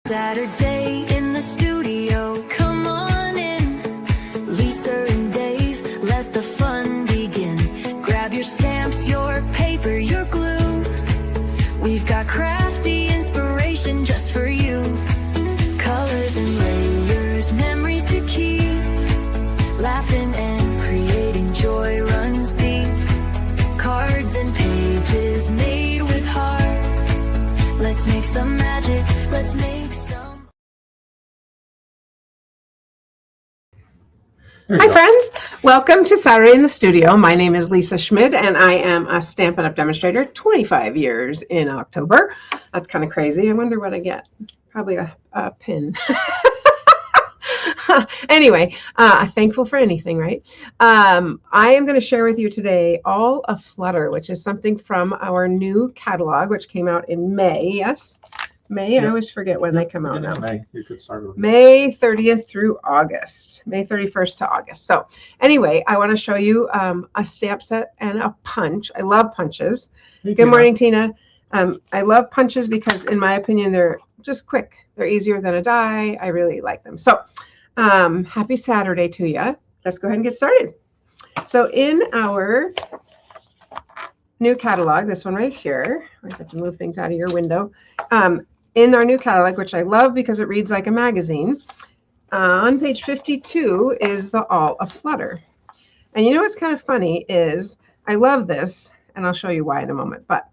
Saturday in the studio, come on in. Lisa and Dave, let the fun begin. Grab your stamps, your paper, your glue. We've got crafty inspiration just for you. Colors and layers, memories to keep. Laughing and creating joy runs deep. Cards and pages made with heart. Let's make some magic, let's make some. Hi friends, welcome to Saturday in the Studio. My name is Lisa Schmid and I am a Stampin' Up! Demonstrator, 25 years in October. That's kind of crazy. I wonder what I get. Probably a pin. Anyway, thankful for anything, right? I am going to share with you today all of Flutter, which is something from our new catalog, which came out in May. Yes, May. Yep. I always forget when they come out now. May. You could start with May 30th through August, May 31st to August. So anyway, I want to show you a stamp set and a punch. I love punches. Hey, Good morning, Tina. I love punches because, in my opinion, they're just quick. They're easier than a die. I really like them. So happy Saturday to you. Let's go ahead and get started. So in our new catalog, this one right here, I have to move things out of your window. In our new catalog, which I love because it reads like a magazine, on page 52 is the All of Flutter. And you know what's kind of funny is I love this, and I'll show you why in a moment. But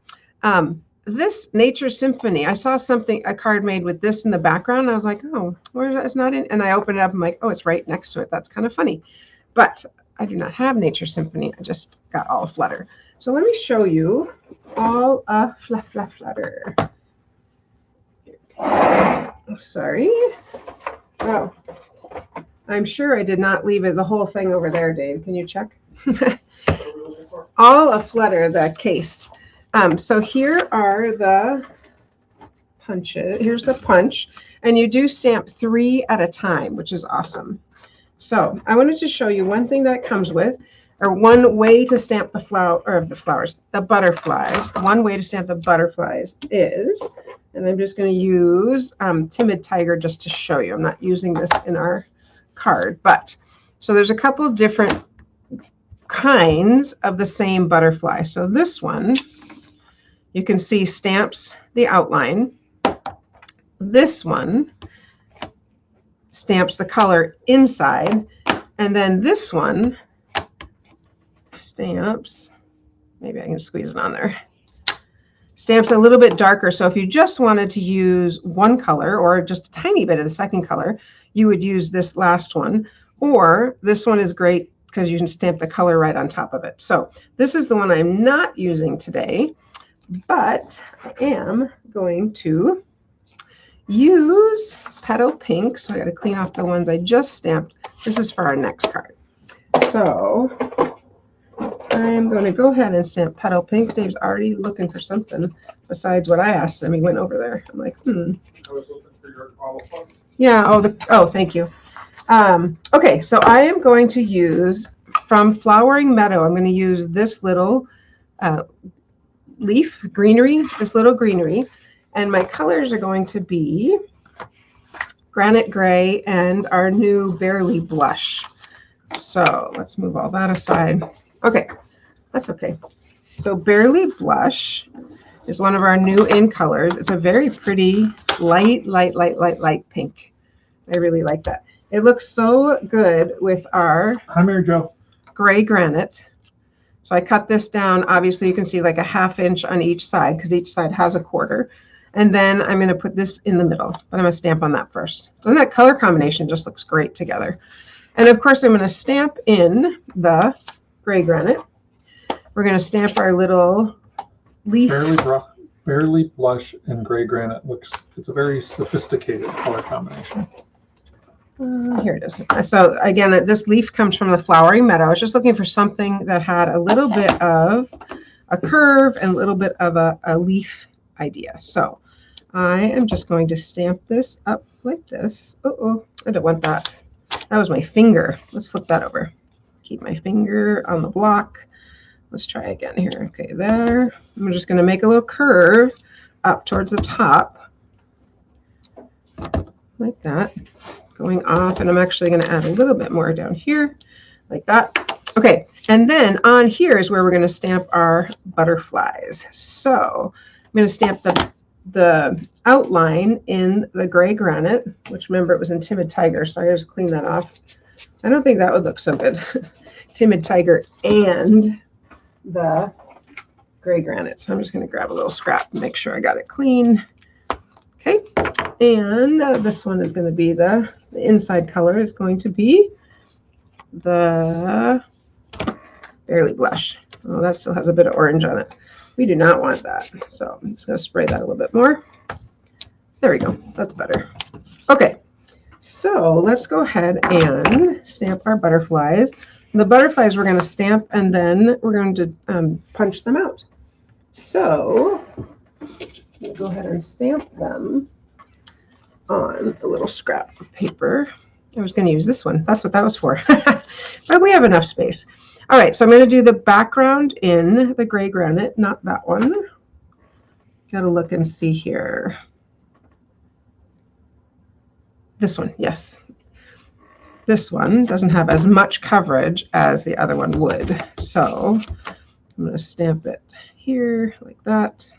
this Nature Symphony, I saw a card made with this in the background. I was like, oh, where is that? It's not in. And I opened it up. I'm like, oh, it's right next to it. That's kind of funny. But I do not have Nature Symphony. I just got All of Flutter. So let me show you All of Flutter. Oh, sorry. Oh, I'm sure I did not leave it the whole thing over there, Dave. Can you check? All of Flutter, the case. So here are the punches. Here's the punch, and you do stamp 3 at a time, which is awesome. So I wanted to show you one thing that it comes with, or one way to stamp the butterflies. One way to stamp the butterflies is, and I'm just going to use Timid Tiger just to show you. I'm not using this in our card, but so there's a couple different kinds of the same butterfly. So this one, you can see stamps the outline. This one stamps the color inside, and then this one stamps, maybe I can squeeze it on there, stamps a little bit darker. So if you just wanted to use one color or just a tiny bit of the second color, you would use this last one. Or this one is great because you can stamp the color right on top of it. So this is the one I'm not using today, but I am going to use Petal Pink. So I got to clean off the ones I just stamped. This is for our next card. So I'm going to go ahead and stamp Petal Pink. Dave's already looking for something besides what I asked him. He went over there. I'm like, I was looking for your qualifier. Yeah. Oh, thank you. Okay, so I am going to use from Flowering Meadow. I'm going to use this little leaf greenery, this little greenery, and my colors are going to be Granite Gray and our new Barely Blush. So let's move all that aside. Okay, that's okay. So Barely Blush is one of our new in colors. It's a very pretty light pink. I really like that. It looks so good with our Hi, Mary Jo. Gray Granite. So I cut this down. Obviously, you can see like a 1/2 inch on each side because each side has a 1/4. And then I'm going to put this in the middle, but I'm going to stamp on that first. So that color combination just looks great together. And of course, I'm going to stamp in the Gray Granite. We're going to stamp our little leaf. Barely Blush and Gray Granite it's a very sophisticated color combination. Here it is. So again, this leaf comes from the Flowering Meadow. I was just looking for something that had a little bit of a curve and a little bit of a leaf idea. So I am just going to stamp this up like this. Oh, I don't want that. That was my finger. Let's flip that over. Keep my finger on the block. Let's try again here. Okay, there. I'm just going to make a little curve up towards the top. like that, going off. And I'm actually going to add a little bit more down here, like that. Okay, and then on here is where we're going to stamp our butterflies. So I'm going to stamp the outline in the gray granite, which remember it was in Timid Tiger, so I just clean that off. I don't think that would look so good. Timid Tiger and the gray granite. So I'm just going to grab a little scrap and make sure I got it clean. Okay, and this one is going to be the inside color is going to be the Barely Blush. Oh, that still has a bit of orange on it. We do not want that. So I'm just going to spray that a little bit more. There we go. That's better. Okay, so let's go ahead and stamp our butterflies. The butterflies we're going to stamp and then we're going to punch them out. So we'll go ahead and stamp them on a little scrap of paper. I was going to use this one. That's what that was for. But we have enough space. All right, so I'm going to do the background in the gray granite, not that one. Got to look and see here. This one, yes. This one doesn't have as much coverage as the other one would. So I'm going to stamp it here like that.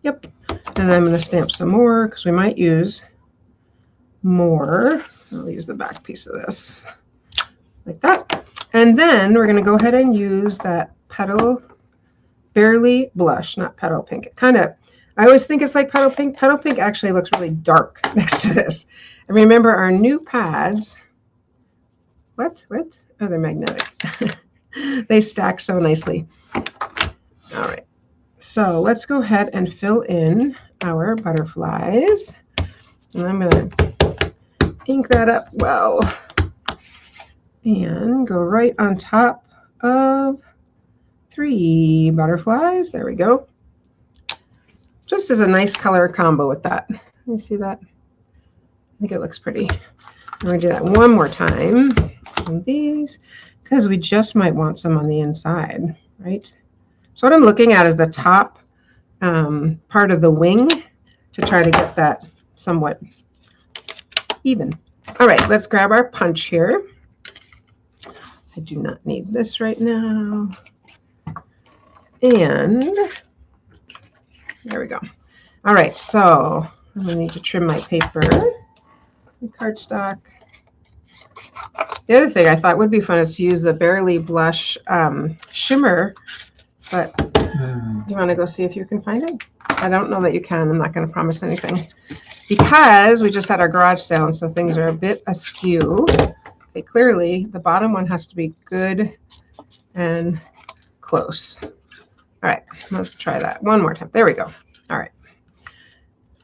Yep. And I'm going to stamp some more because we might use more. I'll use the back piece of this like that. And then we're going to go ahead and use that Petal Barely Blush, not Petal Pink. It kind of, I always think it's like Petal Pink. Petal Pink actually looks really dark next to this. And remember our new pads, what? Oh, they're magnetic. They stack so nicely. All right, so let's go ahead and fill in our butterflies. And I'm going to ink that up well. And go right on top of 3 butterflies. There we go. Just as a nice color combo with that. You see that? I think it looks pretty. I'm going to do that one more time on these because we just might want some on the inside, right? So what I'm looking at is the top part of the wing to try to get that somewhat even. All right, let's grab our punch here. I do not need this right now. And there we go. All right, so I'm going to need to trim my paper and cardstock. The other thing I thought would be fun is to use the Barely Blush shimmer, but do you want to go see if you can find it? I don't know that you can. I'm not going to promise anything because we just had our garage sale, and so things are a bit askew. Okay, clearly the bottom one has to be good and close. All right, let's try that one more time. There we go. All right.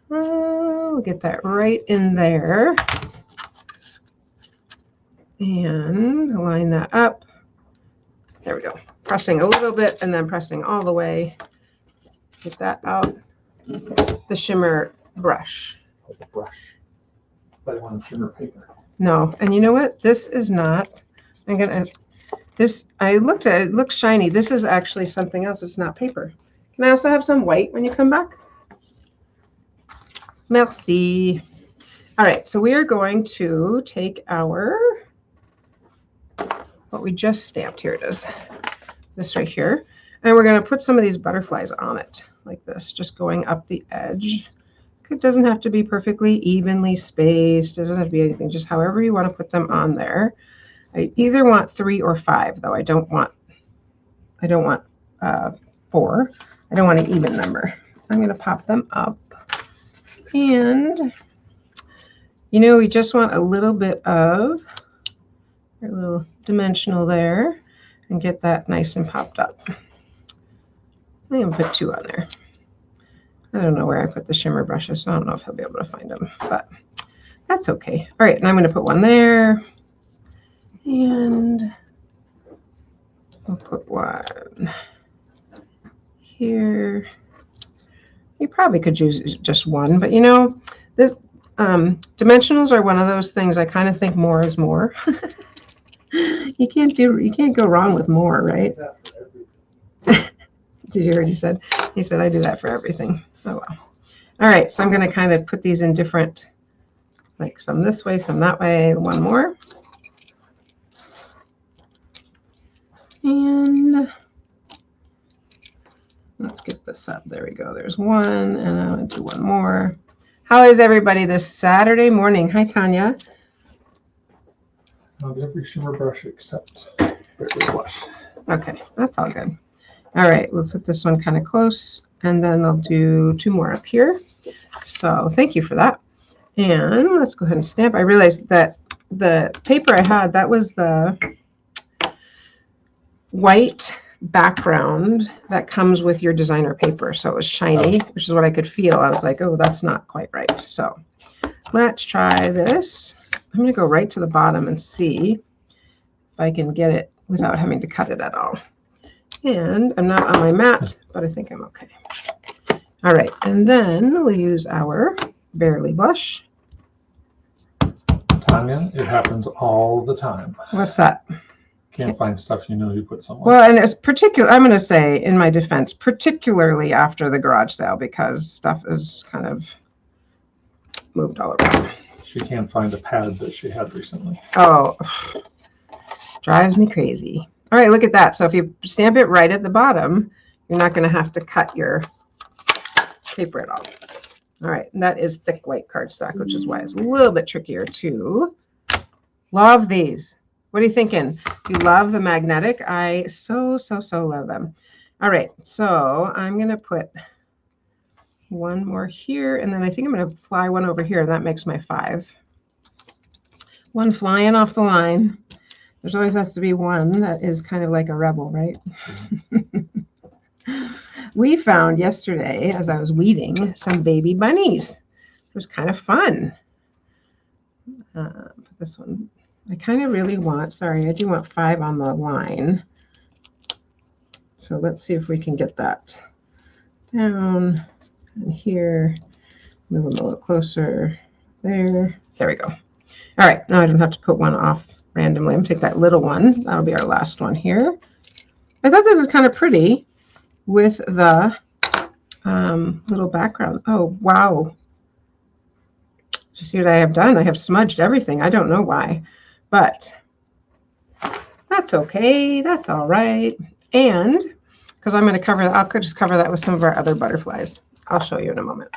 We'll get that right in there. And line that up. There we go. Pressing a little bit and then pressing all the way. Get that out. The shimmer brush. The brush. But I want shimmer paper. No, and you know what? This is not. I'm gonna. This I looked at. It looks shiny. This is actually something else. It's not paper. Can I also have some white when you come back? Merci. All right, so we are going to take our what we just stamped. Here it is. This right here, and we're going to put some of these butterflies on it like this, just going up the edge. It doesn't have to be perfectly evenly spaced. It doesn't have to be anything, just however you want to put them on there. I either want 3 or 5, though. I don't want 4. I don't want an even number. So I'm going to pop them up. And, you know, we just want a little bit of a little dimensional there and get that nice and popped up. I'm going to put 2 on there. I don't know where I put the shimmer brushes, so I don't know if I'll be able to find them, but that's okay. All right, and I'm going to put one there, and I'll put one here. You probably could use just one, but you know, the dimensionals are one of those things I kind of think more is more. You can't go wrong with more, right? Did you hear what he said? He said, I do that for everything. Oh, well. All right, so I'm going to kind of put these in different Like some this way, some that way, one more. And let's get this up. There we go. There's one, and I'm going to do one more. How is everybody this Saturday morning? Hi, Tanya. I'll get every shimmer brush except Barely Blush. Okay, that's all good. All right, let's put this one kind of close, and then I'll do two more up here. So thank you for that. And let's go ahead and stamp. I realized that the paper I had, that was the white background that comes with your designer paper. So it was shiny, which is what I could feel. I was like, oh, that's not quite right. So let's try this. I'm going to go right to the bottom and see if I can get it without having to cut it at all. And I'm not on my mat, but I think I'm okay. All right, and then we'll use our Barely Blush. Tanya, it happens all the time. What's that? Can't find stuff you know you put somewhere. Well, and it's particular. I'm going to say, in my defense, particularly after the garage sale, because stuff is kind of moved all around. She can't find a pad that she had recently. Oh, drives me crazy. All right, look at that. So if you stamp it right at the bottom, you're not going to have to cut your paper at all. All right, and that is thick white cardstock, which is why it's a little bit trickier too. Love these. What are you thinking? You love the magnetic? I so love them. All right, so I'm going to put one more here, and then I think I'm going to fly one over here. That makes my 5. One flying off the line. There's always has to be one that is kind of like a rebel, right? We found yesterday, as I was weeding, some baby bunnies. It was kind of fun. Put this one. I kind of really want, sorry, I do want 5 on the line. So let's see if we can get that down and here. Move them a little closer. There. There we go. All right, now I don't have to put one off randomly. I'm going to take that little one. That'll be our last one here. I thought this is kind of pretty with the little background. Oh, wow. Did you see what I have done? I have smudged everything. I don't know why, but that's okay. That's all right. And because I'm going to cover, I'll just cover that with some of our other butterflies. I'll show you in a moment.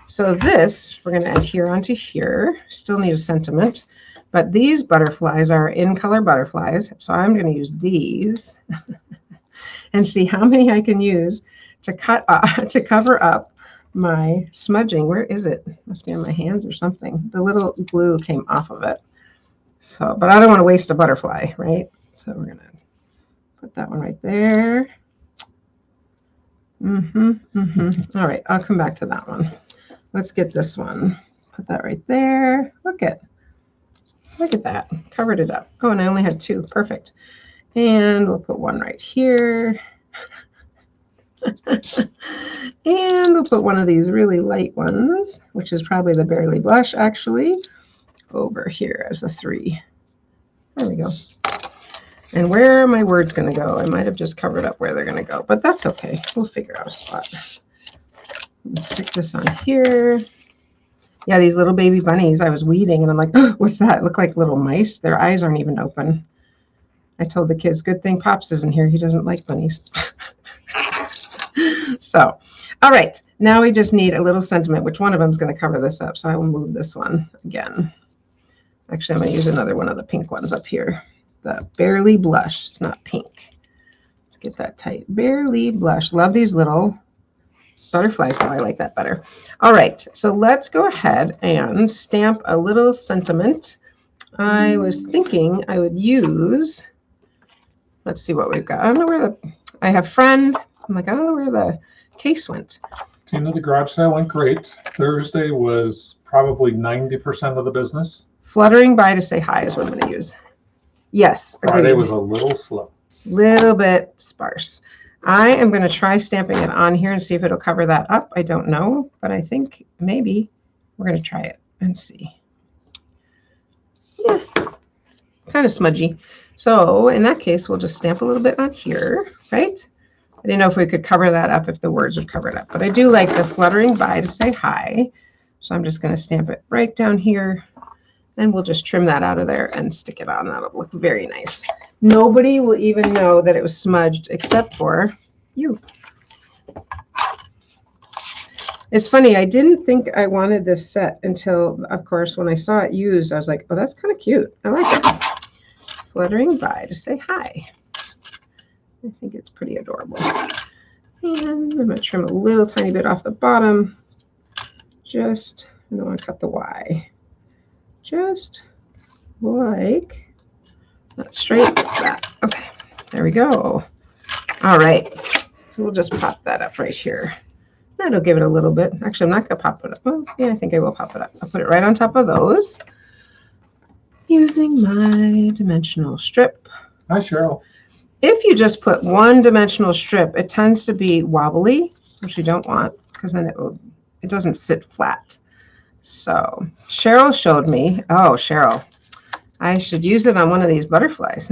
So this, we're going to adhere onto here. Still need a sentiment, but these butterflies are in color butterflies. So I'm going to use these and see how many I can use to to cover up my smudging. Where is it? Must be on my hands or something. The little glue came off of it. So, but I don't want to waste a butterfly, right? So we're going to put that one right there. All right, I'll come back to that one. Let's get this one. Put that right there. Look at that. Covered it up. Oh, and I only had 2. Perfect. And we'll put one right here. And we'll put one of these really light ones, which is probably the Barely Blush, actually, over here as a 3. There we go. And where are my words going to go? I might have just covered up where they're going to go, but that's okay. We'll figure out a spot. Let's stick this on here. Yeah, these little baby bunnies, I was weeding, and I'm like, oh, what's that? Look like little mice. Their eyes aren't even open. I told the kids, good thing Pops isn't here. He doesn't like bunnies. So, all right. Now we just need a little sentiment. Which one of them is going to cover this up? So I will move this one again. Actually, I'm going to use another one of the pink ones up here. The Barely Blush. It's not pink. Let's get that tight. Barely Blush. Love these little butterflies, though. I like that better. All right. So let's go ahead and stamp a little sentiment. I was thinking I would use, let's see what we've got. I don't know where I have friend. I'm like, I don't know where the case went. Tina, the garage sale went great. Thursday was probably 90% of the business. Fluttering by to say hi is what I'm going to use. Yes. Friday agreed. was a little slow. Little bit sparse. I am going to try stamping it on here and see if it'll cover that up. I don't know, but I think maybe we're going to try it and see. Yeah, kind of smudgy. So in that case, we'll just stamp a little bit on here, right? I didn't know if we could cover that up, if the words would cover it up, but I do like the fluttering by to say hi. So I'm just going to stamp it right down here. And we'll just trim that out of there and stick it on. That'll look very nice. Nobody will even know that it was smudged except for you. It's funny, I didn't think I wanted this set until, of course, when I saw it used, I was like, oh, that's kind of cute. I like it. Fluttering by to say hi. I think it's pretty adorable. And I'm going to trim a little tiny bit off the bottom. Just, I don't want to cut the Y. Just like that, straight like that. Okay, there we go. All right, so we'll just pop that up right here. That'll give it a little bit. Actually, I'm not going to pop it up. Well, yeah, I think I will pop it up. I'll put it right on top of those using my dimensional strip. Hi, Cheryl. If you just put one dimensional strip, it tends to be wobbly, which you don't want because then it doesn't sit flat. So Cheryl showed me, oh, Cheryl, I should use it on one of these butterflies.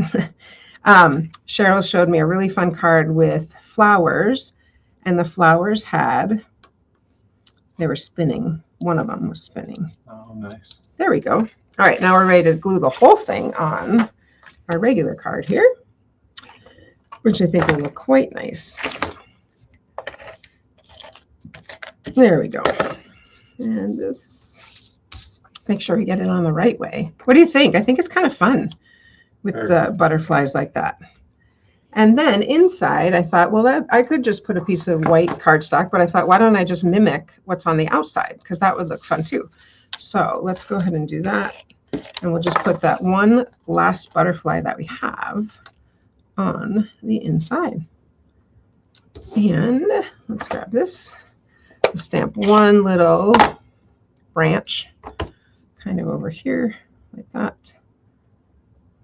Cheryl showed me a really fun card with flowers, and the flowers they were spinning. One of them was spinning. Oh, nice. There we go. All right, now we're ready to glue the whole thing on our regular card here, which I think will look quite nice. There we go. And this, make sure we get it on the right way. What do you think? I think it's kind of fun with the butterflies like that. And then inside, I thought, well, I could just put a piece of white cardstock, but I thought, why don't I just mimic what's on the outside? Because that would look fun too. So let's go ahead and do that. And we'll just put that one last butterfly that we have on the inside. And let's grab this. Stamp one little branch kind of over here like that,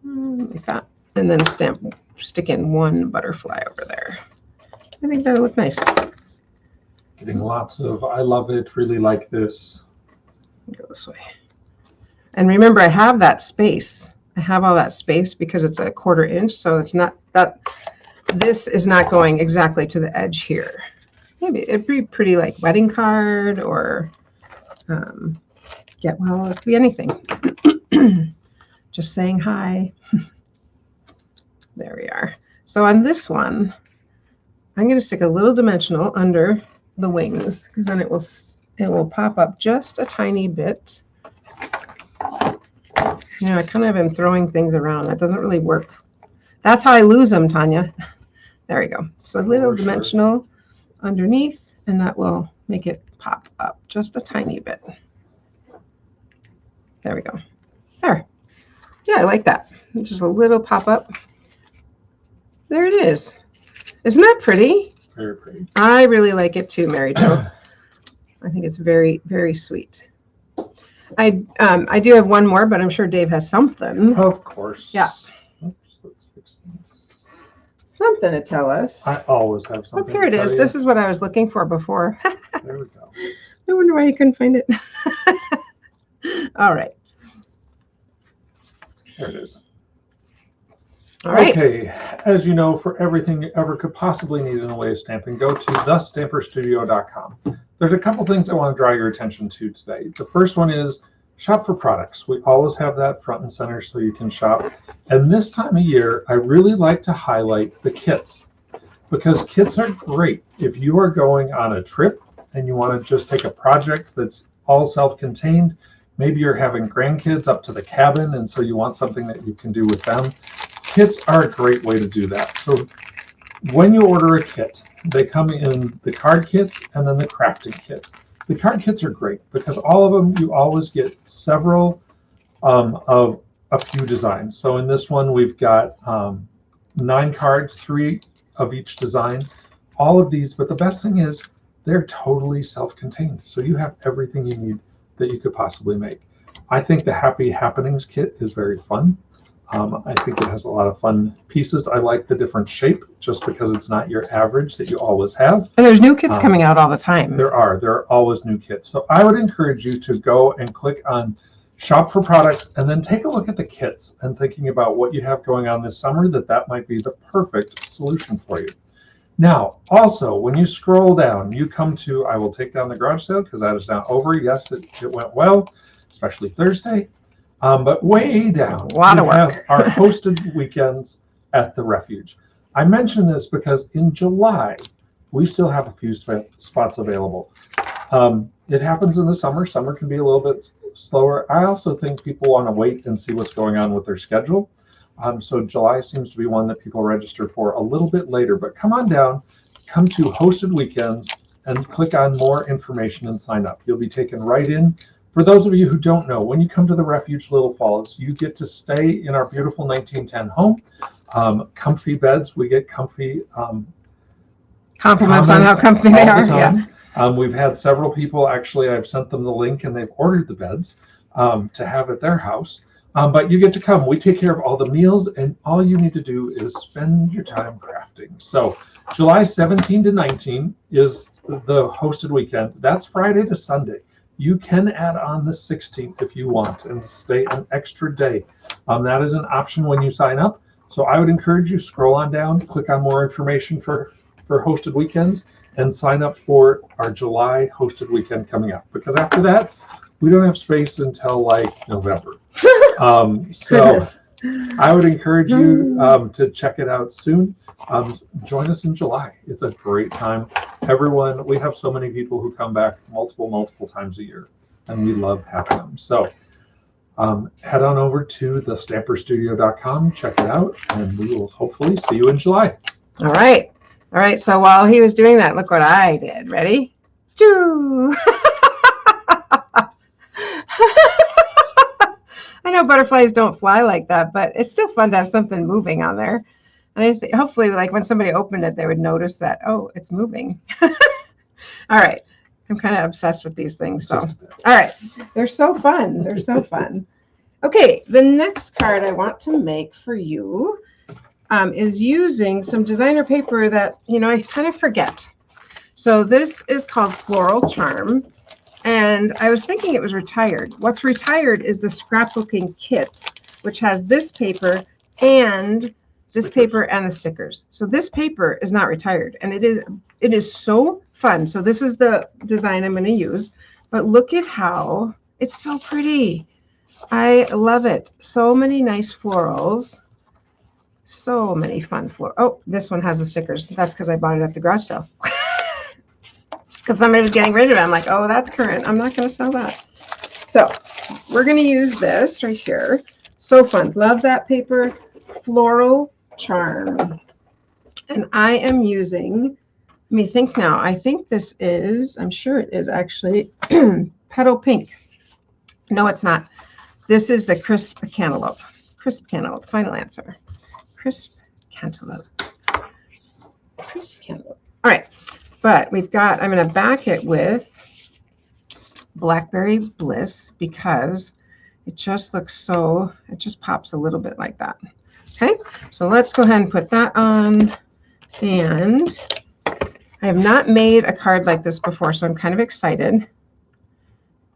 and then stick in one butterfly over there. I think that'll look nice. Getting lots of I love it, really like this. Go this way. And remember, I have that space. I have all that space because it's a 1/4 inch, so it's not that this is not going exactly to the edge here. Maybe it'd be pretty like wedding card or get well, it could be anything. Just saying hi. There we are. So on this one, I'm going to stick a little dimensional under the wings because then it will pop up just a tiny bit. You know, I kind of am throwing things around. That doesn't really work. That's how I lose them, Tanya. There we go. So a little dimensional underneath, and that will make it pop up just a tiny bit. There we go. There. Yeah, I like that. Just a little pop up. There it is. Isn't that pretty? Very pretty. I really like it too, Mary Jo. I think it's very, very sweet. I do have one more, but I'm sure Dave has something. Of course. Yeah. Oops, let's fix this. Something to tell us. I always have something. Oh, here it is. This is what I was looking for before. There we go. I wonder why you couldn't find it. All right. There it is. All right. Okay, as you know, for everything you ever could possibly need in the way of stamping, go to thestamperstudio.com. There's a couple things I want to draw your attention to today. The first one is shop for products. We always have that front and center so you can shop. And this time of year, I really like to highlight the kits because kits are great. If you are going on a trip and you want to just take a project that's all self-contained, maybe you're having grandkids up to the cabin and so you want something that you can do with them. Kits are a great way to do that. So when you order a kit, they come in the card kits and then the crafting kits. The card kits are great because all of them, you always get several of a few designs. So in this one, we've got 9 cards, 3 of each design, all of these. But the best thing is they're totally self-contained. So you have everything you need that you could possibly make. I think the Happy Happenings kit is very fun. I think it has a lot of fun pieces. I like the different shape just because it's not your average that you always have. And there's new kits coming out all the time. There are always new kits. So I would encourage you to go and click on shop for products and then take a look at the kits and thinking about what you have going on this summer, that might be the perfect solution for you. Now, also, when you scroll down, you come to, I will take down the garage sale because that is now over. Yes, it went well, especially Thursday. But way down, A lot of work. have our hosted weekends at the refuge. I mention this because in July, we still have a few spots available. It happens in the summer. Summer can be a little bit slower. I also think people want to wait and see what's going on with their schedule. So July seems to be one that people register for a little bit later, but come on down, come to hosted weekends and click on more information and sign up. You'll be taken right in. For those of you who don't know, when you come to the Refuge Little Falls, you get to stay in our beautiful 1910 home. Comfy beds, we get comfy Compliments on how comfy they are. Yeah. We've had several people, actually, I've sent them the link and they've ordered the beds to have at their house. But you get to come. We take care of all the meals, and all you need to do is spend your time crafting. So July 17 to 19 is the hosted weekend. That's Friday to Sunday. You can add on the 16th if you want and stay an extra day. That is an option when you sign up. So I would encourage you, scroll on down, click on more information for hosted weekends, and sign up for our July hosted weekend coming up. Because after that, we don't have space until like November. So I would encourage you to check it out soon. Join us in July. It's a great time. Everyone, we have so many people who come back multiple times a year, and we love having them. So head on over to thestamperstudio.com, check it out, and we will hopefully see you in July. All right. All right. So while he was doing that, look what I did. Ready? Choo! I know butterflies don't fly like that, but it's still fun to have something moving on there. And I think hopefully, like when somebody opened it, they would notice that, oh, it's moving. All right. I'm kind of obsessed with these things. So, all right. They're so fun. They're so fun. Okay. The next card I want to make for you is using some designer paper that, I kind of forget. So this is called Floral Charm. And I was thinking it was retired. What's retired is the scrapbooking kit, which has this paper and this paper and the stickers. So this paper is not retired, and it is so fun. So this is the design I'm going to use, but look at how it's so pretty. I love it. So many nice florals. So many fun florals. Oh, this one has the stickers. That's because I bought it at the garage sale. Because somebody was getting rid of it. I'm like, oh, that's current. I'm not going to sell that. So we're going to use this right here. So fun. Love that paper. Floral Charm. And I am using, let me think now. I think this is, I'm sure it is actually Petal Pink. No, it's not. This is the Crisp Cantaloupe. Crisp Cantaloupe. Final answer. Crisp Cantaloupe. Crisp Cantaloupe. All right. But we've got, I'm going to back it with Blackberry Bliss because it just looks so, it just pops a little bit like that. Okay, so let's go ahead and put that on. And I have not made a card like this before, so I'm kind of excited.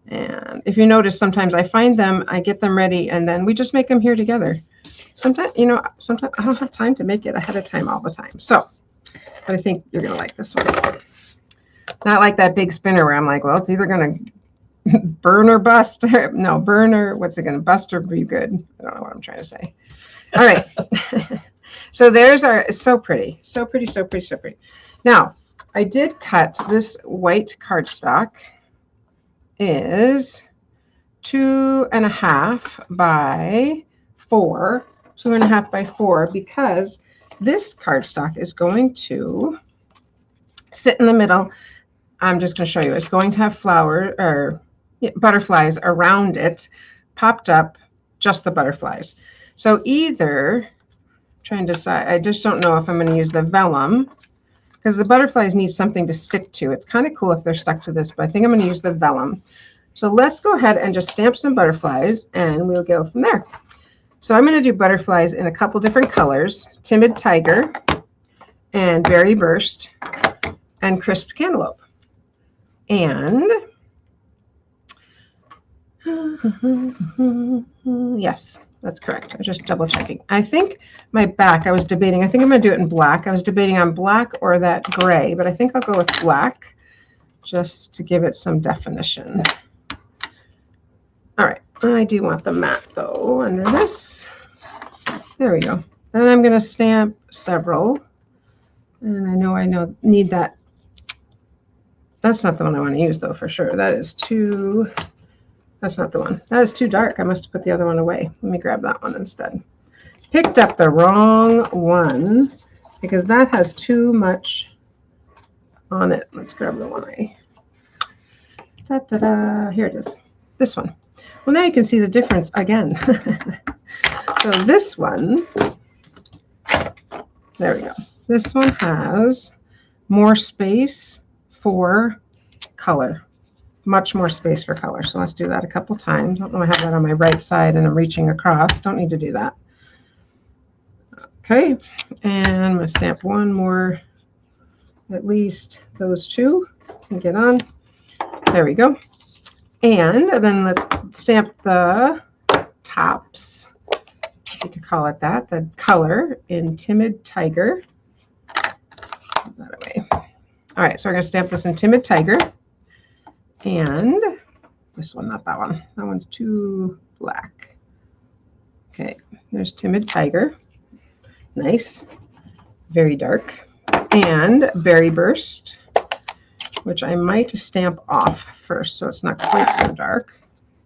And if you notice, sometimes I find them, I get them ready, and then we just make them here together. Sometimes, sometimes I don't have time to make it ahead of time all the time. So, but I think you're going to like this one. Not like that big spinner where I'm like, well, it's either going to burn or bust. No, burn or what's it going to bust or be good? I don't know what I'm trying to say. All right. So there's our, it's so pretty. So pretty, so pretty, so pretty. Now, I did cut this white cardstock is 2.5 by 4, 2.5 by 4, because this cardstock is going to sit in the middle. I'm just going to show you. It's going to have flower or butterflies around it, popped up, just the butterflies. So either, trying to decide, I just don't know if I'm going to use the vellum because the butterflies need something to stick to. It's kind of cool if they're stuck to this, but I think I'm going to use the vellum. So let's go ahead and just stamp some butterflies and we'll go from there. So I'm going to do butterflies in a couple different colors, Timid Tiger and Berry Burst and Crisp Cantaloupe. And yes, That's correct. I'm just double checking. I think my back, I was debating. I think I'm going to do it in black. I was debating on black or that gray, but I think I'll go with black just to give it some definition. All right. I do want the matte, though, under this. There we go. And I'm going to stamp several. And I need that. That's not the one I want to use, though, for sure. That is too... That's not the one. That is too dark. I must have put the other one away. Let me grab that one instead. Picked up the wrong one because that has too much on it. Let's grab the one Here it is. This one. Well, now you can see the difference again. So this one, there we go. This one has more space for color. Much more space for color. So let's do that a couple times. I don't know, I have that on my right side and I'm reaching across. Don't need to do that. Okay, and I'm going to stamp one more, at least those two, and get on. There we go. And then let's stamp the tops, if you could call it that, the color in Timid Tiger. Put that away. All right, so we're going to stamp this in Timid Tiger. And this one, not that one. That one's too black. Okay, there's Timid Tiger. Nice. Very dark. And Berry Burst, which I might stamp off first so it's not quite so dark.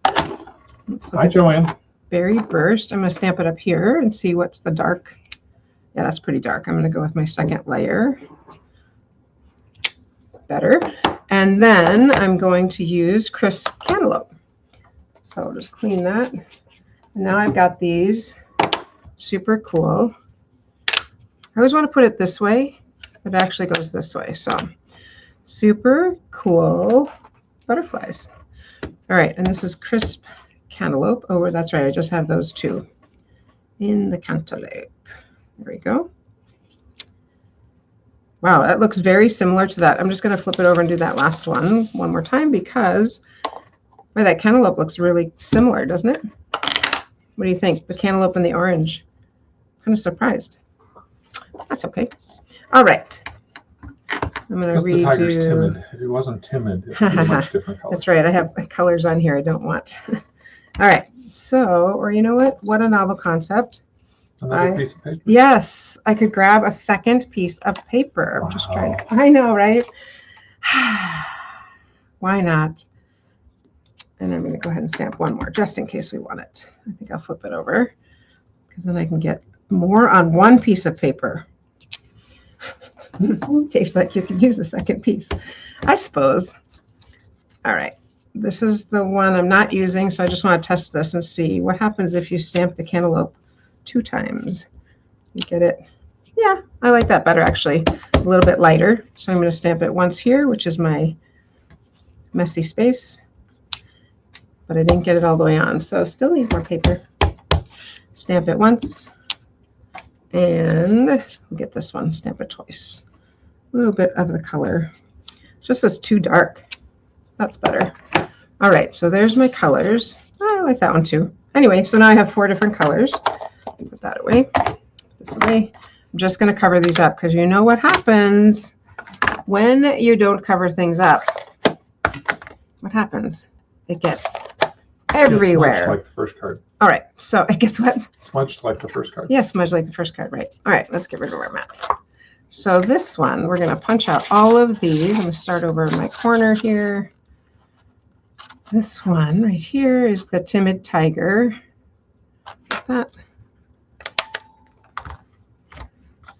Hi, Joanne. Berry Burst. I'm going to stamp it up here and see what's the dark. Yeah, that's pretty dark. I'm going to go with my second layer. Better. And then I'm going to use Crisp Cantaloupe. So I'll just clean that. And now I've got these super cool. I always want to put it this way, but it actually goes this way. So super cool butterflies. All right, and this is Crisp Cantaloupe. Oh, that's right. I just have those two in the cantaloupe. There we go. Wow, that looks very similar to that. I'm just going to flip it over and do that last one more time because that cantaloupe looks really similar, doesn't it? What do you think? The cantaloupe and the orange. I'm kind of surprised. That's okay. All right. I'm going to redo. The tiger's timid. If he wasn't timid, it would be a much different color. That's right. I have colors on here I don't want. All right. So, or you know what? What a novel concept. Another piece of paper? Yes, I could grab a second piece of paper. Wow. I'm just trying to, I know, right? Why not? And I'm going to go ahead and stamp one more just in case we want it. I think I'll flip it over because then I can get more on one piece of paper. Tastes like you can use a second piece, I suppose. All right. This is the one I'm not using, so I just want to test this and see what happens if you stamp the cantaloupe 2 times. You get it? Yeah, I like that better actually. A little bit lighter. So I'm going to stamp it once here, which is my messy space. But I didn't get it all the way on, so still need more paper. Stamp it once. And we'll get this one, stamp it twice. A little bit of the color. Just as too dark. That's better. All right, so there's my colors. Oh, I like that one too. Anyway, so now I have 4 different colors. Put that away. Put this away. I'm just going to cover these up because you know what happens when you don't cover things up. What happens? It gets everywhere. Smudged like the first card. All right, so it gets what? Smudged like the first card. Yeah, smudged like the first card, right. All right, let's get rid of our mat. So this one, we're going to punch out all of these. I'm going to start over in my corner here. This one right here is the Timid Tiger. Like that.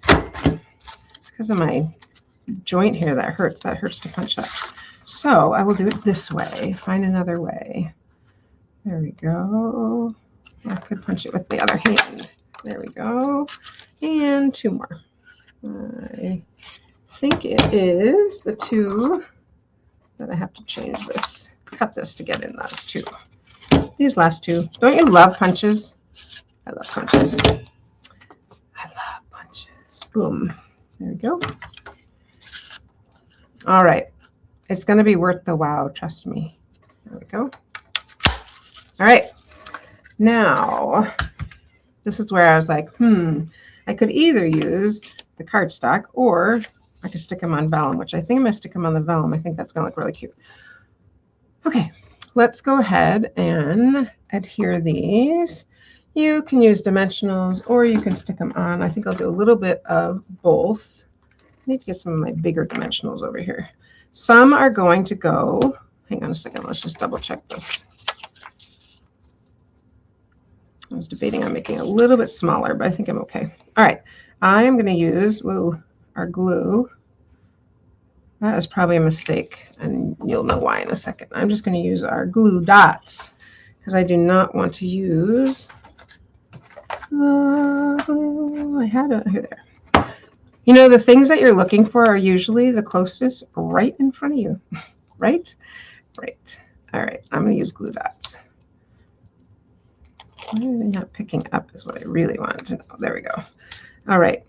It's because of my joint here that hurts. That hurts to punch that. So I will do it this way. Find another way. There we go. I could punch it with the other hand. There we go. And 2 more. I think it is the 2 that I have to change this. Cut this to get in those 2. These last 2. Don't you love punches? I love punches. I love punches. Boom. There we go. All right. It's going to be worth the wow. Trust me. There we go. All right. Now, This is where I was like, I could either use the cardstock or I could stick them on vellum, which I think I'm going to stick them on the vellum. I think that's going to look really cute. Okay, let's go ahead and adhere these. You can use dimensionals or you can stick them on. I think I'll do a little bit of both. I need to get some of my bigger dimensionals over here. Some are going to go, hang on a second, let's just double check this. I was debating on making it a little bit smaller, but I think I'm okay. All right, I am going to use our glue. That is probably a mistake, and you'll know why in a second. I'm just going to use our glue dots because I do not want to use the glue. I had it here, there. You know, the things that you're looking for are usually the closest right in front of you, right? Right. All right, I'm going to use glue dots. Why are they not picking up is what I really wanted to know. There we go. All right,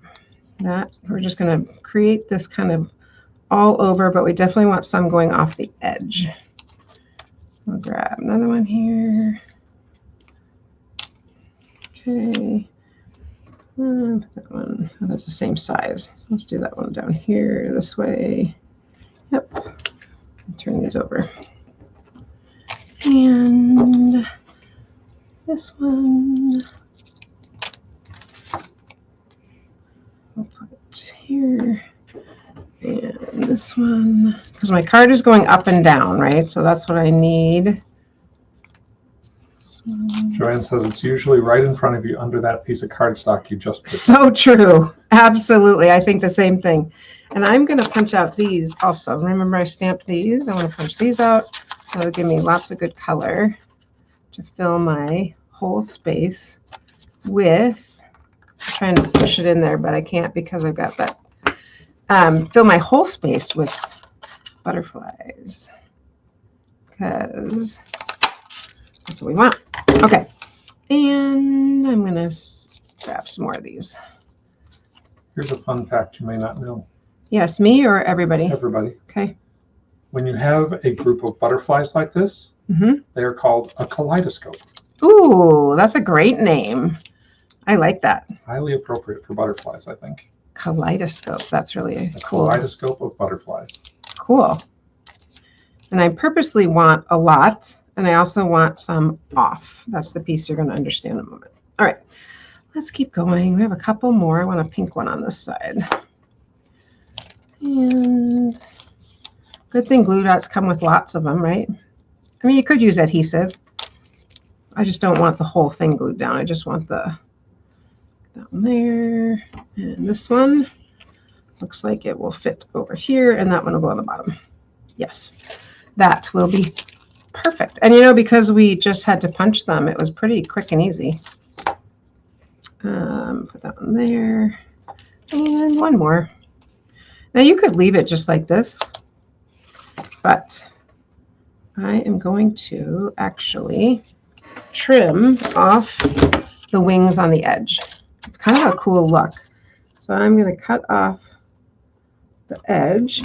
that we're just going to create this kind of all over, but we definitely want some going off the edge. I'll grab another one here. Okay. Put that one, oh, that's the same size. Let's do that one down here this way. Yep. Turn these over. And this one, I'll put it here. And this one, because my card is going up and down, right? So that's what I need. Joanne says it's usually right in front of you under that piece of cardstock you just put. So true. Absolutely. I think the same thing. And I'm going to punch out these also. Remember I stamped these. I want to punch these out. That'll give me lots of good color to fill my whole space with. I'm trying to push it in there, but I can't because I've got that. Fill my whole space with butterflies because that's what we want. Okay, and I'm going to grab some more of these. Here's a fun fact you may not know. Yes, me or everybody? Everybody. Okay. When you have a group of butterflies like this, they are called a kaleidoscope. Ooh, that's a great name. I like that. Highly appropriate for butterflies, I think. Kaleidoscope. That's really A cool. kaleidoscope of butterflies. Cool. And I purposely want a lot, and I also want some off. That's the piece you're going to understand in a moment. All right, let's keep going. We have a couple more. I want a pink one on this side. And good thing glue dots come with lots of them, right? I mean, you could use adhesive. I just don't want the whole thing glued down. I just want that one there. And this one looks like it will fit over here, and that one will go on the bottom. Yes, that will be perfect. And you know, because we just had to punch them, it was pretty quick and easy. Put that one there, and one more. Now you could leave it just like this, but I am going to actually trim off the wings on the edge. It's kind of a cool look. So I'm going to cut off the edge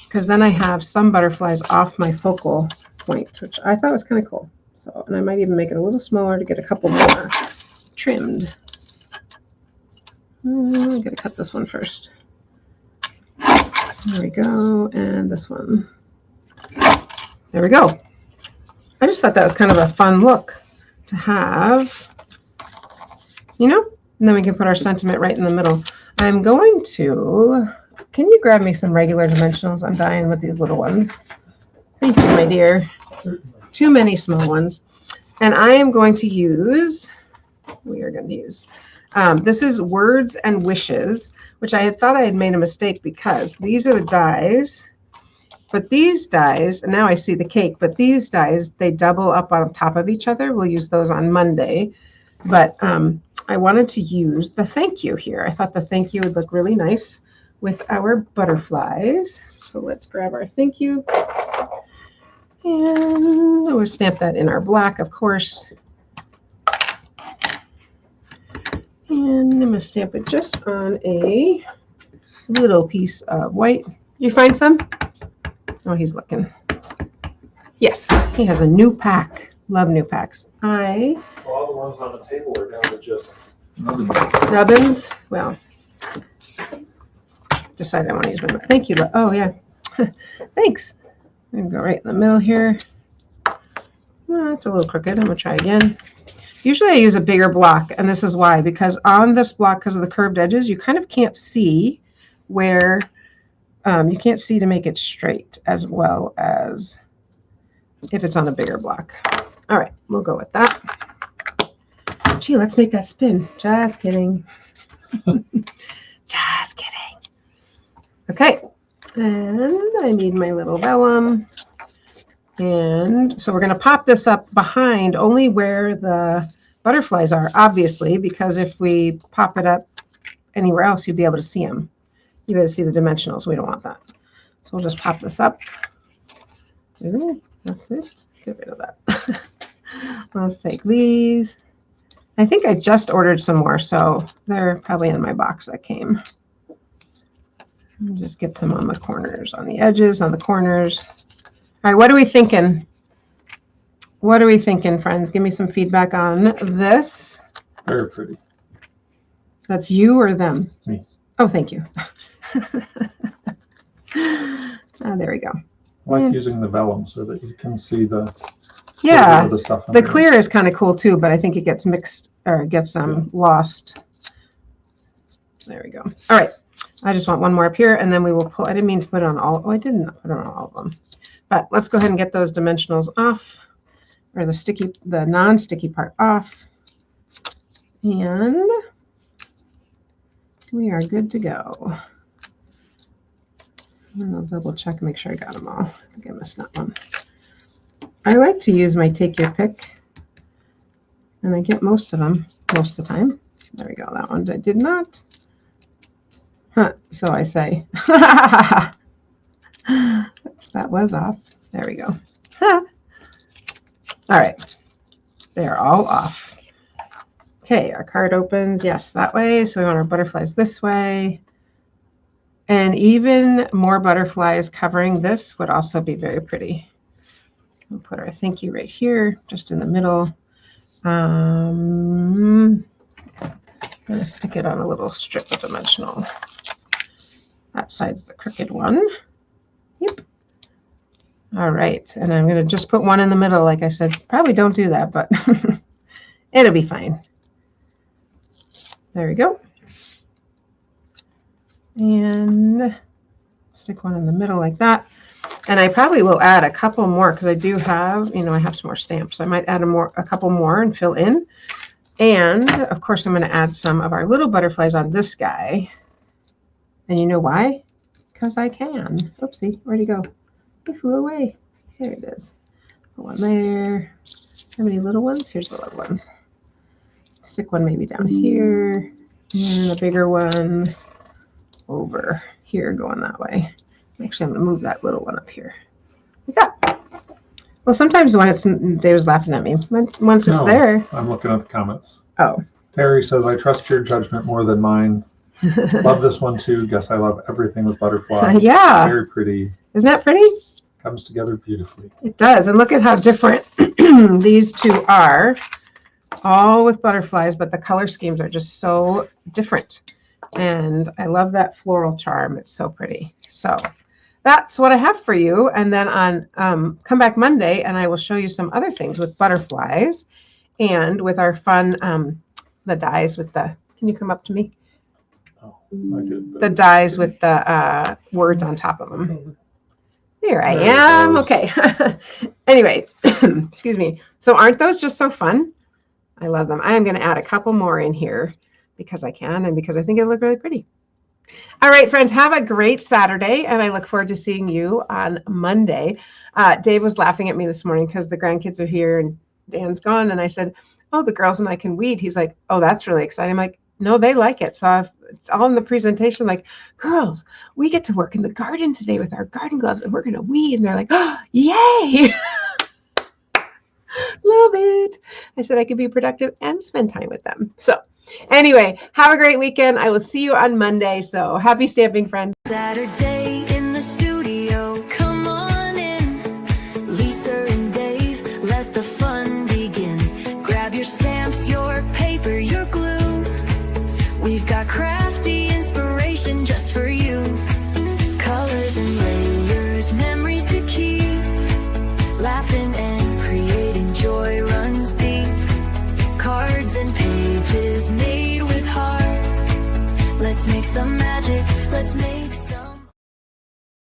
because then I have some butterflies off my focal point, which I thought was kind of cool. So, and I might even make it a little smaller to get a couple more trimmed. I'm going to cut this one first. There we go. And this one. There we go. I just thought that was kind of a fun look to have, you know, and then we can put our sentiment right in the middle. I'm going to, can you grab me some regular dimensionals? I'm dying with these little ones. Thank you, my dear. Too many small ones. And I am going to use, this is Words and Wishes, which I had thought I had made a mistake because these are the dies. But these dies, and now I see the cake, but these dies, they double up on top of each other. We'll use those on Monday. But I wanted to use the thank you here. I thought the thank you would look really nice with our butterflies. So let's grab our thank you. And we'll stamp that in our black, of course. And I'm going to stamp it just on a little piece of white. Did you find some? Oh, he's looking. Yes, he has a new pack. Love new packs. All the ones on the table are down to just nubbins. Well, decided I want to use my. Thank you. Oh yeah, thanks. I'm gonna go right in the middle here. Well, it's a little crooked. I'm gonna try again. Usually I use a bigger block, and this is why, because on this block, because of the curved edges, you kind of can't see where, you can't see to make it straight as well as if it's on a bigger block. All right, we'll go with that. Gee, let's make that spin. Just kidding. Just kidding. Okay, and I need my little vellum. And so we're going to pop this up behind only where the butterflies are, obviously, because if we pop it up anywhere else, you'll be able to see them. You'll be able to see the dimensionals. We don't want that. So we'll just pop this up. Ooh, that's it. Get rid of that. Let's take these. I think I just ordered some more, so they're probably in my box that came. Just get some on the corners, on the edges, on the corners. All right, what are we thinking? What are we thinking, friends? Give me some feedback on this. very pretty. That's you or them? Me. Oh, thank you. There we go. I like using the vellum so that you can see the the stuff. The clear is kind of cool too, but I think it gets mixed or gets lost. There we go. All right, I just want one more up here, and then we will pull. I didn't mean to put it on all. Oh, I didn't put it on all of them. But let's go ahead and get those dimensionals off, or the non-sticky part off. And we are good to go. And I'll double check and make sure I got them all. I think I missed that one. I like to use my take your pick, and I get most of them most of the time. There we go. That one I did not. Huh, so I say. Oops, that was off. There we go. All right. They're all off. Okay, our card opens. Yes, that way. So we want our butterflies this way. And even more butterflies covering this would also be very pretty. We'll put our thank you right here, just in the middle. I'm going to stick it on a little strip of dimensional. That side's the crooked one. Yep. All right, and I'm going to just put one in the middle, like I said. Probably don't do that, but it'll be fine. There we go. And stick one in the middle like that. And I probably will add a couple more because I do have, I have some more stamps. So I might add a couple more and fill in. And of course, I'm going to add some of our little butterflies on this guy. And you know why? Because I can. Oopsie, where'd he go? He flew away. There it is. Put one there. How many little ones? Here's the little ones. Stick one maybe down here. And a bigger one over here going that way. Actually, I'm going to move that little one up here. Like that. Well, sometimes when it's, Dave's laughing at me. Once it's there. I'm looking at the comments. Oh. Terry says, I trust your judgment more than mine. Love this one too. Guess I love everything with butterflies. Yeah. Very pretty. Isn't that pretty? Comes together beautifully. It does. And look at how different these two are. All with butterflies, but the color schemes are just so different. And I love that floral charm. It's so pretty. So that's what I have for you. And then on come back Monday, and I will show you some other things with butterflies and with our fun, the dies with the, can you come up to me? Oh, I did. The dies with the words on top of them. Here I There am. Okay. Anyway, excuse me. So aren't those just so fun? I love them. I am going to add a couple more in here because I can and because I think it'll look really pretty. All right, friends, have a great Saturday, and I look forward to seeing you on Monday. Dave was laughing at me this morning because the grandkids are here and Dan's gone, and I said, oh, the girls and I can weed. He's like, oh, that's really exciting. I'm like, no, they like it. So it's all in the presentation, like, girls, we get to work in the garden today with our garden gloves, and we're going to weed. And they're like, oh, yay. Love it. I said I could be productive and spend time with them. So anyway, have a great weekend. I will see you on Monday. So happy stamping, friends. Saturday in the studio, come on in. Lisa and Dave, let the fun begin. Grab your stamps. stamps, your paper, your glue. We've got crafty inspiration just for you. Colors and layers, memories to keep. Laughing and creating, joy runs deep. Cards and pages made with heart. Let's make some magic, let's make some